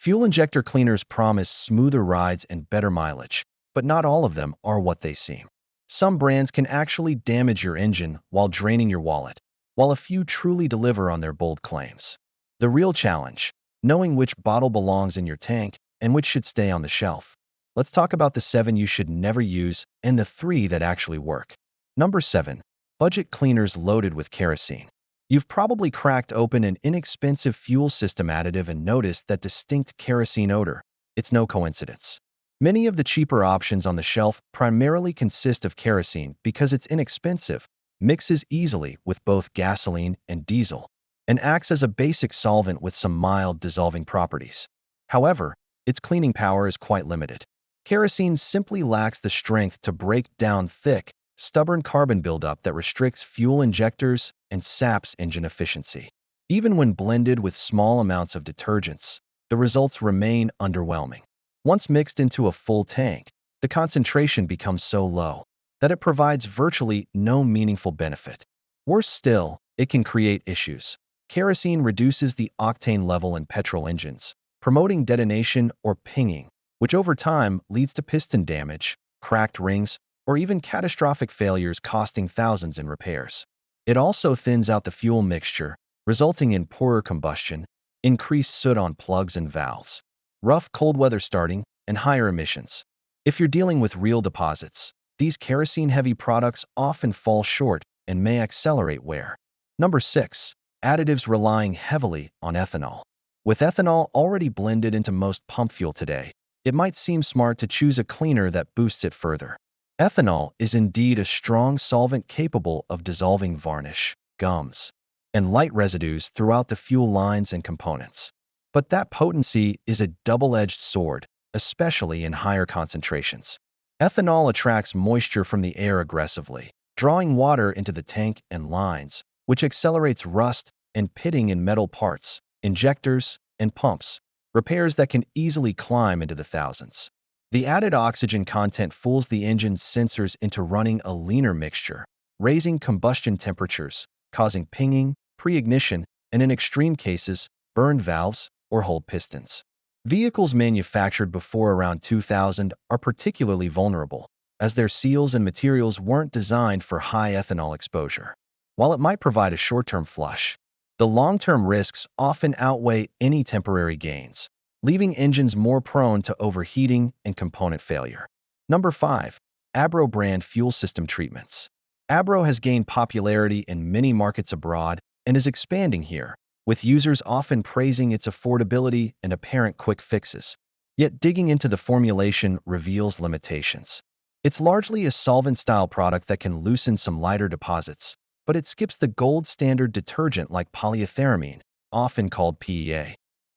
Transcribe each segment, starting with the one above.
Fuel injector cleaners promise smoother rides and better mileage, but not all of them are what they seem. Some brands can actually damage your engine while draining your wallet, while a few truly deliver on their bold claims. The real challenge: knowing which bottle belongs in your tank and which should stay on the shelf. Let's talk about the 7 you should never use and the 3 that actually work. Number 7. Budget cleaners loaded with kerosene. You've probably cracked open an inexpensive fuel system additive and noticed that distinct kerosene odor. It's no coincidence. Many of the cheaper options on the shelf primarily consist of kerosene because it's inexpensive, mixes easily with both gasoline and diesel, and acts as a basic solvent with some mild dissolving properties. However, its cleaning power is quite limited. Kerosene simply lacks the strength to break down thick, stubborn carbon buildup that restricts fuel injectors and saps engine efficiency. Even when blended with small amounts of detergents, the results remain underwhelming. Once mixed into a full tank, the concentration becomes so low that it provides virtually no meaningful benefit. Worse still, it can create issues. Kerosene reduces the octane level in petrol engines, promoting detonation or pinging, which over time leads to piston damage, cracked rings, or even catastrophic failures costing thousands in repairs. It also thins out the fuel mixture, resulting in poorer combustion, increased soot on plugs and valves, rough cold weather starting, and higher emissions. If you're dealing with real deposits, these kerosene-heavy products often fall short and may accelerate wear. Number 6. Additives relying heavily on ethanol. With ethanol already blended into most pump fuel today, it might seem smart to choose a cleaner that boosts it further. Ethanol is indeed a strong solvent capable of dissolving varnish, gums, and light residues throughout the fuel lines and components. But that potency is a double-edged sword, especially in higher concentrations. Ethanol attracts moisture from the air aggressively, drawing water into the tank and lines, which accelerates rust and pitting in metal parts, injectors, and pumps, repairs that can easily climb into the thousands. The added oxygen content fools the engine's sensors into running a leaner mixture, raising combustion temperatures, causing pinging, pre-ignition, and in extreme cases, burned valves or hold pistons. Vehicles manufactured before around 2000 are particularly vulnerable, as their seals and materials weren't designed for high ethanol exposure. While it might provide a short-term flush, the long-term risks often outweigh any temporary gains, leaving engines more prone to overheating and component failure. Number 5. Abro brand fuel system treatments. Abro has gained popularity in many markets abroad and is expanding here, with users often praising its affordability and apparent quick fixes. Yet digging into the formulation reveals limitations. It's largely a solvent-style product that can loosen some lighter deposits, but it skips the gold standard detergent like polyethylamine, often called PEA.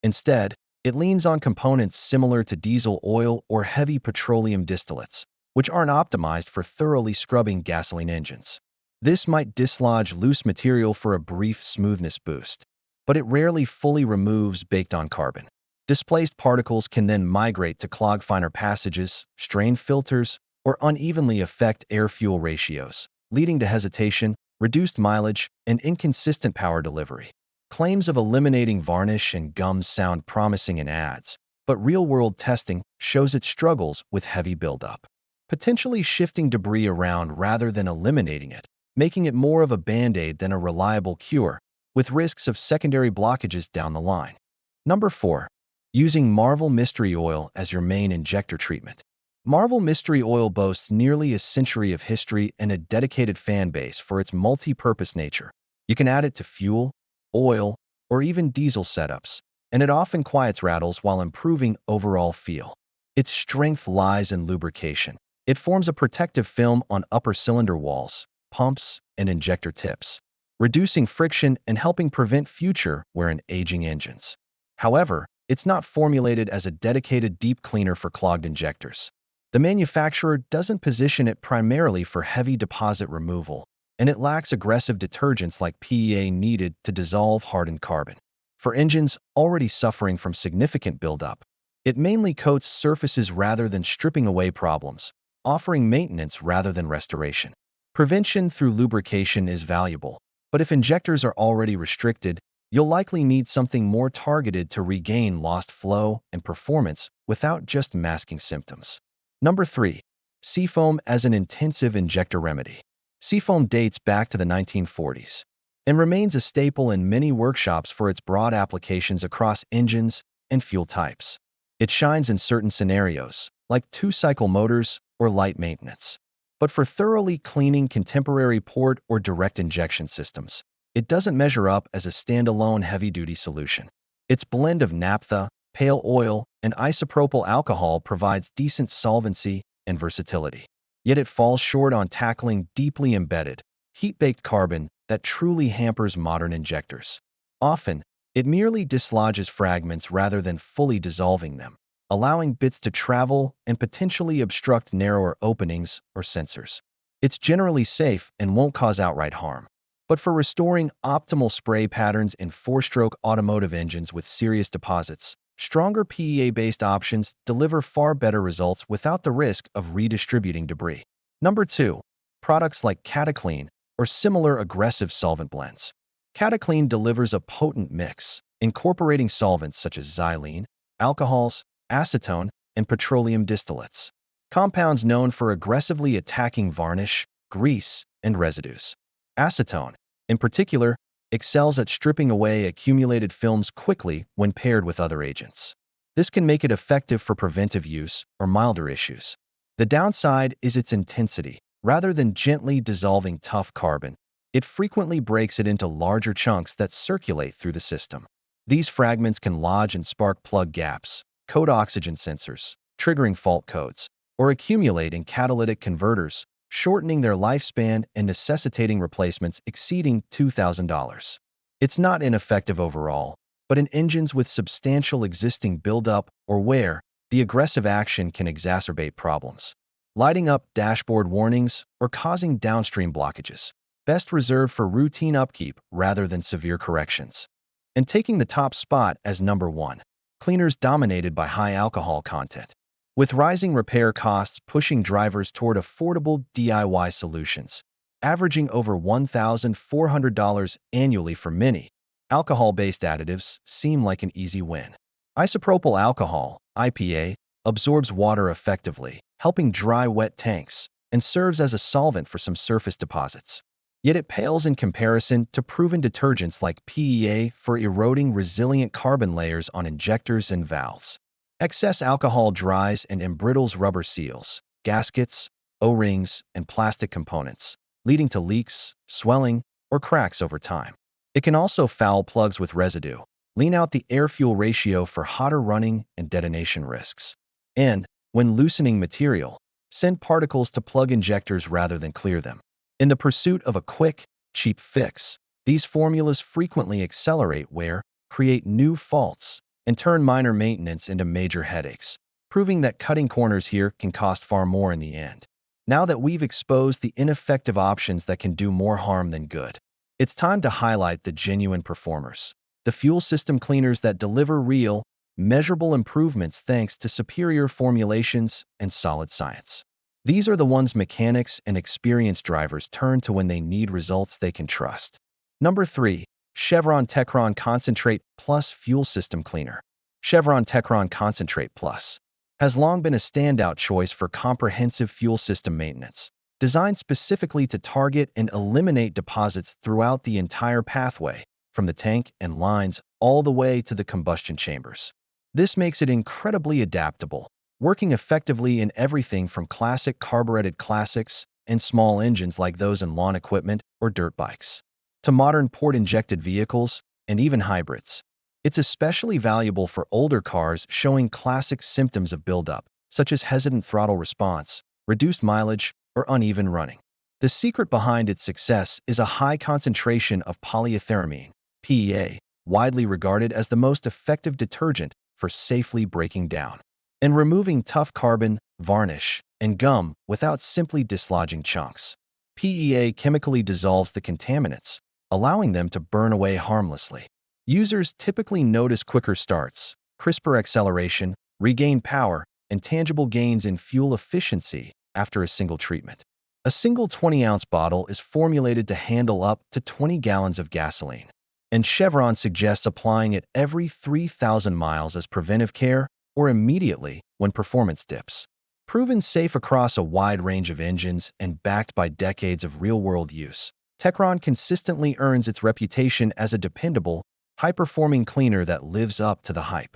Instead, it leans on components similar to diesel oil or heavy petroleum distillates, which aren't optimized for thoroughly scrubbing gasoline engines. This might dislodge loose material for a brief smoothness boost, but it rarely fully removes baked-on carbon. Displaced particles can then migrate to clog finer passages, strain filters, or unevenly affect air-fuel ratios, leading to hesitation, reduced mileage, and inconsistent power delivery. Claims of eliminating varnish and gums sound promising in ads, but real-world testing shows it struggles with heavy buildup, potentially shifting debris around rather than eliminating it, making it more of a band-aid than a reliable cure, with risks of secondary blockages down the line. Number 4. Using Marvel Mystery Oil as your main injector treatment. Marvel Mystery Oil boasts nearly a century of history and a dedicated fan base for its multi-purpose nature. You can add it to fuel, oil, or even diesel setups, and it often quiets rattles while improving overall feel. Its strength lies in lubrication. It forms a protective film on upper cylinder walls, pumps, and injector tips, reducing friction and helping prevent future wear in aging engines. However, it's not formulated as a dedicated deep cleaner for clogged injectors. The manufacturer doesn't position it primarily for heavy deposit removal, and it lacks aggressive detergents like PEA needed to dissolve hardened carbon. For engines already suffering from significant buildup, it mainly coats surfaces rather than stripping away problems, offering maintenance rather than restoration. Prevention through lubrication is valuable, but if injectors are already restricted, You'll likely need something more targeted to regain lost flow and performance without just masking symptoms. Number 3. Seafoam as an intensive injector remedy. Seafoam dates back to the 1940s and remains a staple in many workshops for its broad applications across engines and fuel types. It shines in certain scenarios, like two-cycle motors or light maintenance. But for thoroughly cleaning contemporary port or direct injection systems, it doesn't measure up as a standalone heavy-duty solution. Its blend of naphtha, pale oil, and isopropyl alcohol provides decent solvency and versatility. Yet it falls short on tackling deeply embedded, heat-baked carbon that truly hampers modern injectors. Often, it merely dislodges fragments rather than fully dissolving them, allowing bits to travel and potentially obstruct narrower openings or sensors. It's generally safe and won't cause outright harm. But for restoring optimal spray patterns in four-stroke automotive engines with serious deposits, stronger PEA-based options deliver far better results without the risk of redistributing debris. Number 2. Products like Cataclean or similar aggressive solvent blends. Cataclean delivers a potent mix, incorporating solvents such as xylene, alcohols, acetone, and petroleum distillates. Compounds known for aggressively attacking varnish, grease, and residues. Acetone, in particular, excels at stripping away accumulated films quickly when paired with other agents. This can make it effective for preventive use or milder issues. The downside is its intensity. Rather than gently dissolving tough carbon, it frequently breaks it into larger chunks that circulate through the system. These fragments can lodge and spark plug gaps, coat oxygen sensors, triggering fault codes, or accumulate in catalytic converters, shortening their lifespan and necessitating replacements exceeding $2,000. It's not ineffective overall, but in engines with substantial existing buildup or wear, the aggressive action can exacerbate problems, lighting up dashboard warnings or causing downstream blockages, best reserved for routine upkeep rather than severe corrections. And taking the top spot as number 1, cleaners dominated by high alcohol content. With rising repair costs pushing drivers toward affordable DIY solutions, averaging over $1,400 annually for many, alcohol-based additives seem like an easy win. Isopropyl alcohol, IPA, absorbs water effectively, helping dry wet tanks, and serves as a solvent for some surface deposits. Yet it pales in comparison to proven detergents like PEA for eroding resilient carbon layers on injectors and valves. Excess alcohol dries and embrittles rubber seals, gaskets, O-rings, and plastic components, leading to leaks, swelling, or cracks over time. It can also foul plugs with residue, lean out the air-fuel ratio for hotter running and detonation risks. And, when loosening material, send particles to plug injectors rather than clear them. In the pursuit of a quick, cheap fix, these formulas frequently accelerate wear, create new faults, and turn minor maintenance into major headaches, proving that cutting corners here can cost far more in the end. Now that we've exposed the ineffective options that can do more harm than good, it's time to highlight the genuine performers, the fuel system cleaners that deliver real, measurable improvements thanks to superior formulations and solid science. These are the ones mechanics and experienced drivers turn to when they need results they can trust. Number 3. Chevron Techron Concentrate Plus Fuel System Cleaner. Chevron Techron Concentrate Plus has long been a standout choice for comprehensive fuel system maintenance, designed specifically to target and eliminate deposits throughout the entire pathway, from the tank and lines all the way to the combustion chambers. This makes it incredibly adaptable, working effectively in everything from classic carbureted classics and small engines like those in lawn equipment or dirt bikes, to modern port-injected vehicles and even hybrids. It's especially valuable for older cars showing classic symptoms of buildup, such as hesitant throttle response, reduced mileage, or uneven running. The secret behind its success is a high concentration of polyethylamine, PEA, widely regarded as the most effective detergent for safely breaking down and removing tough carbon, varnish, and gum without simply dislodging chunks. PEA chemically dissolves the contaminants, allowing them to burn away harmlessly. Users typically notice quicker starts, crisper acceleration, regained power, and tangible gains in fuel efficiency after a single treatment. A single 20-ounce bottle is formulated to handle up to 20 gallons of gasoline. and Chevron suggests applying it every 3,000 miles as preventive care or immediately when performance dips. Proven safe across a wide range of engines and backed by decades of real-world use, Techron consistently earns its reputation as a dependable, high-performing cleaner that lives up to the hype.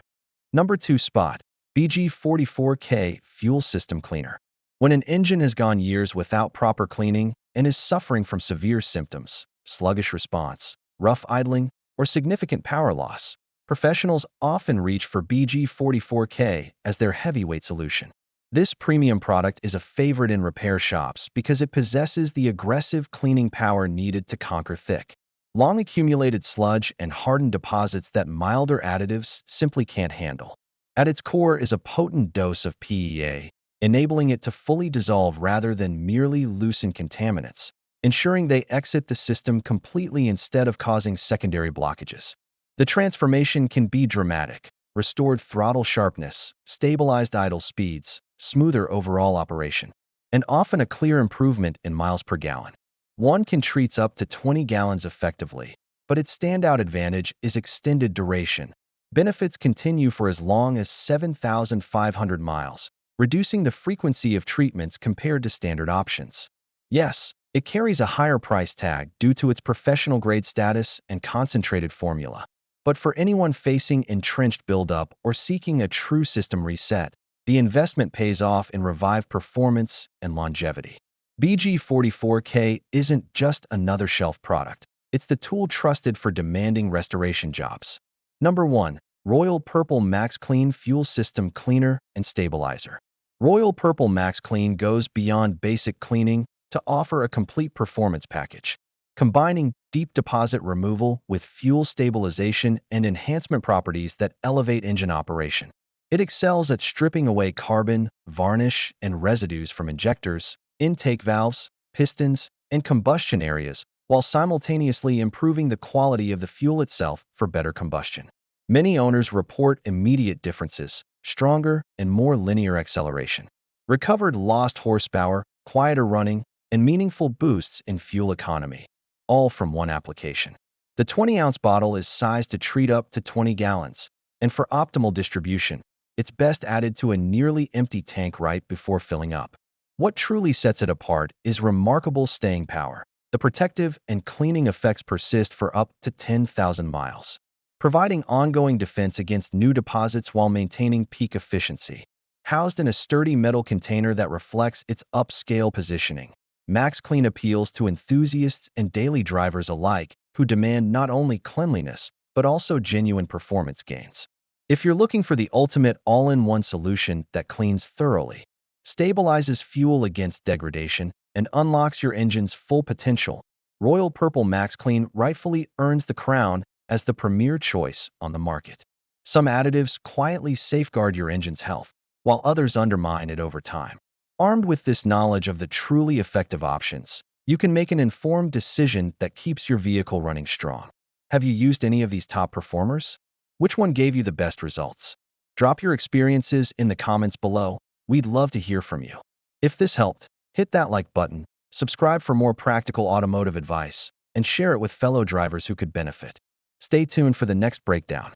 Number 2 spot, BG44K Fuel System Cleaner. When an engine has gone years without proper cleaning and is suffering from severe symptoms, sluggish response, rough idling, or significant power loss, professionals often reach for BG44K as their heavyweight solution. This premium product is a favorite in repair shops because it possesses the aggressive cleaning power needed to conquer thick, long-accumulated sludge and hardened deposits that milder additives simply can't handle. At its core is a potent dose of PEA, enabling it to fully dissolve rather than merely loosen contaminants, ensuring they exit the system completely instead of causing secondary blockages. The transformation can be dramatic: restored throttle sharpness, stabilized idle speeds, smoother overall operation, and often a clear improvement in miles per gallon. One can treat up to 20 gallons effectively, but its standout advantage is extended duration. Benefits continue for as long as 7,500 miles, reducing the frequency of treatments compared to standard options. Yes, it carries a higher price tag due to its professional-grade status and concentrated formula. But for anyone facing entrenched buildup or seeking a true system reset, the investment pays off in revived performance and longevity. BG44K isn't just another shelf product. It's the tool trusted for demanding restoration jobs. Number 1. Royal Purple Max Clean Fuel System Cleaner and Stabilizer. Royal Purple Max Clean goes beyond basic cleaning to offer a complete performance package, combining deep deposit removal with fuel stabilization and enhancement properties that elevate engine operation. It excels at stripping away carbon, varnish, and residues from injectors, intake valves, pistons, and combustion areas, while simultaneously improving the quality of the fuel itself for better combustion. Many owners report immediate differences: stronger and more linear acceleration, recovered lost horsepower, quieter running, and meaningful boosts in fuel economy, all from one application. The 20-ounce bottle is sized to treat up to 20 gallons, and for optimal distribution, it's best added to a nearly empty tank right before filling up. What truly sets it apart is remarkable staying power. The protective and cleaning effects persist for up to 10,000 miles, providing ongoing defense against new deposits while maintaining peak efficiency. Housed in a sturdy metal container that reflects its upscale positioning, Max Clean appeals to enthusiasts and daily drivers alike who demand not only cleanliness, but also genuine performance gains. If you're looking for the ultimate all-in-one solution that cleans thoroughly, stabilizes fuel against degradation, and unlocks your engine's full potential, Royal Purple Max Clean rightfully earns the crown as the premier choice on the market. Some additives quietly safeguard your engine's health, while others undermine it over time. Armed with this knowledge of the truly effective options, you can make an informed decision that keeps your vehicle running strong. Have you used any of these top performers? Which one gave you the best results? Drop your experiences in the comments below. We'd love to hear from you. If this helped, hit that like button, subscribe for more practical automotive advice, and share it with fellow drivers who could benefit. Stay tuned for the next breakdown.